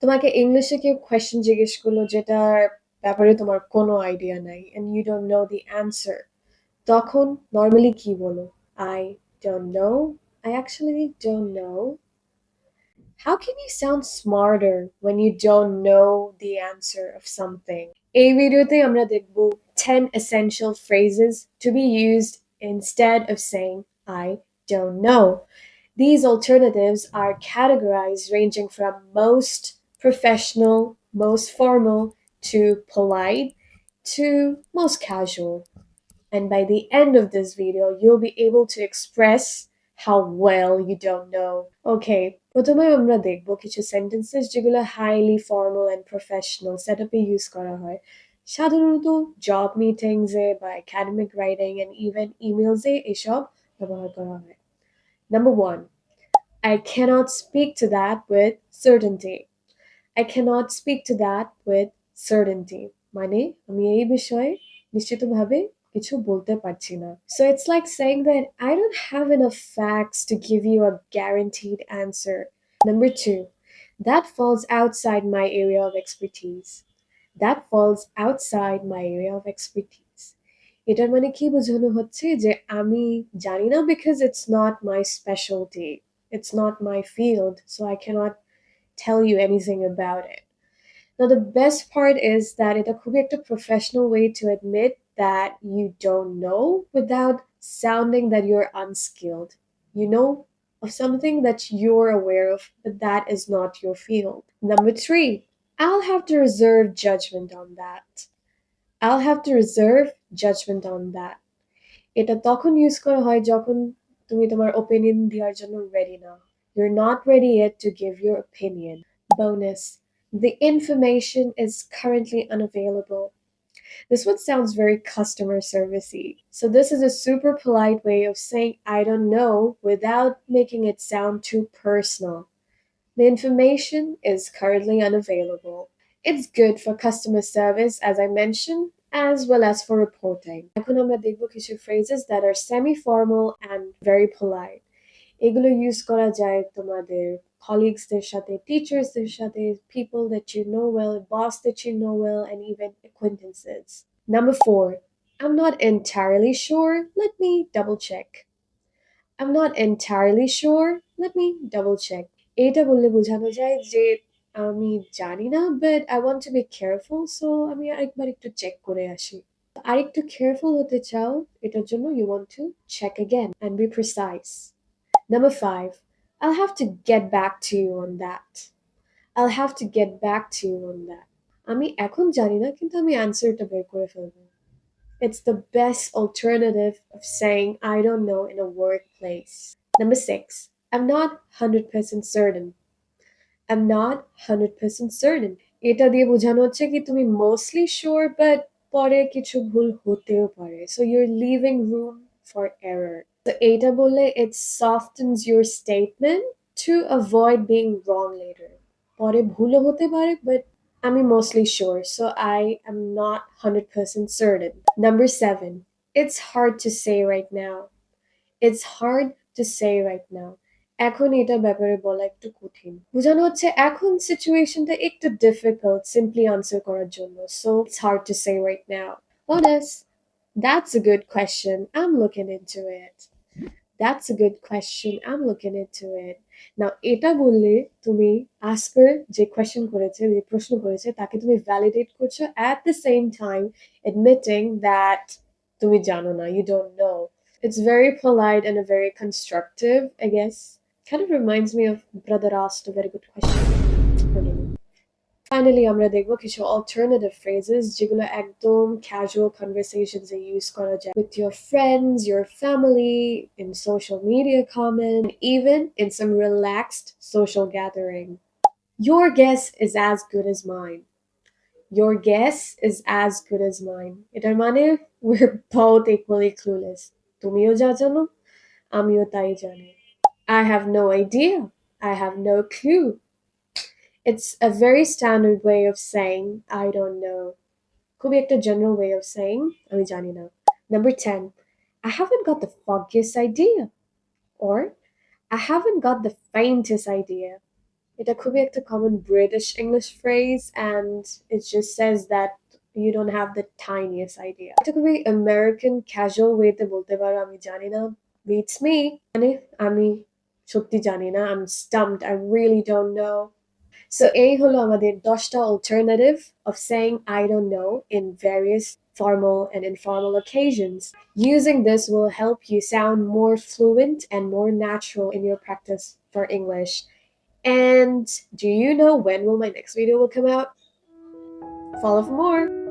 তোমাকে ইংলিশে কেউ কোয়েশ্চেন জিজ্ঞেস করলো যেটার ব্যাপারে তোমার কোনো আইডিয়া নাই and you don't know the answer, তখন নর্মালি কি বলো? I don't know. I actually don't know. How can you sound smarter when you don't know the answer of something? এই ভিডিওতে আমরা দেখব 10 essential phrases to be used instead of saying I don't know. These alternatives are categorized ranging from most professional, most formal, to polite, to most casual. And by the end of this video, you'll be able to express how well you don't know. Okay, প্রথমে আমরা দেখব কিছু sentences যেগুলো highly formal and professional setup-এ use করা হয়, সাধারণত job meetings-এ বা academic writing and even emails-এ এসব ব্যবহার করা হয়. Number one, I cannot speak to that with certainty. I cannot speak to that with certainty. মানে আমি এই বিষয়ে নিশ্চিতভাবে কিছু বলতে পারছি না. So it's like saying that I don't have enough facts to give you a guaranteed answer. Number two, that falls outside my area of expertise. That falls outside my area of expertise. এটার মানে কি বোঝানো হচ্ছে যে আমি জানি না because it's not my specialty. It's not my field, so I cannot tell you anything about it. Now, the best part is that it's a খুবই একটা professional way to admit that you don't know without sounding that you're unskilled. You know of something that you're aware of, but that is not your field. Number three, I'll have to reserve judgment on that. I'll have to reserve judgment on that. এটা তখন use করা হয় যখন তুমি তোমার opinion দেওয়ার জন্য ready না. You're not ready yet to give your opinion. Bonus. The information is currently unavailable. This one sounds very customer servicey. So this is a super polite way of saying I don't know without making it sound too personal. The information is currently unavailable. It's good for customer service, as I mentioned, as well as for reporting. এখন আমরা দেখব কিছু phrases that are semi-formal and very polite. এগুলো use করা যায় তোমাদের colleaguesদের সাথে, teachersদের সাথে, people that you know well, boss that you know well, and even acquaintances. Number four, I'm not entirely sure. Let me double check. I'm not entirely sure. Let me double check. এটা বললে বোঝানো যায় যে আমি জানি না but I want to be careful, so আমি আরেকবার একটু চেক করে আসি. আরেকটু careful হতে চাও, এটার জন্য you want to check again and be precise. Number five, I'll have to get back to you on that. I'll have to get back to you on that. আমি এখন জানি না কিন্তু আমি অ্যান্সারটা বের করে ফেলবো. It's the best alternative of saying I don't know in a workplace. Number six, I'm not 100% certain. I'm not 100% certain. এটা দিয়ে বোঝানো হচ্ছে কি তুমি mostly sure but পরে কিছু ভুল হতেও পারে. So you're leaving room for error. So এটা বললে it softens your statement to avoid being wrong later. পরে ভুলও হতে পারে but আমি mostly sure, so I am not 100% certain. Number seven, it's hard to say right now. It's hard to say right now. এখন এটার ব্যাপারে বলা একটু কঠিন. বোঝানো হচ্ছে এখন সিচুয়েশনটা একটু difficult simply answer করার জন্য. So it's hard to say right now. Bonus. That's a good question. I'm looking into it. That's a good question. I'm looking into it. Now এটা বললে তুমি asker যে question করেছে, যে প্রশ্ন করেছে তাকে তুমি validate করছো at the same time admitting that তুমি জানো না, you don't know. It's very polite and a very constructive, I guess. Kind of reminds me of brother asked a very good question. I don't know. Finally, আমরা দেখব কিছু alternative phrases যেগুলো একদম casual conversations এ use করা যায় with your friends, your family, in social media comment, and even in some relaxed social gathering. Your guess is as good as mine. Your guess is as good as mine. এটার মানে we're both equally clueless. তুমিও যা জানো, আমিও তাই জানি. I have no idea. I have no clue. It's a very standard way of saying I don't know. খুবই একটা general way of saying আমি জানি না. Number 10, I haven't got the foggiest idea. Or I haven't got the faintest idea. এটা খুবই একটা common British English phrase, and it just says that you don't have the tiniest idea. এটা খুবই American casual way তে বলতে পারো আমি জানি না, beats me, মানে আমি সত্যি জানি না, I'm stumped, I really don't know. So এই হলো আমাদের 10টা alternative of saying I don't know in various formal and informal occasions. Using this will help you sound more fluent and more natural in your practice for English. And do you know when will my next video will come out? Follow for more.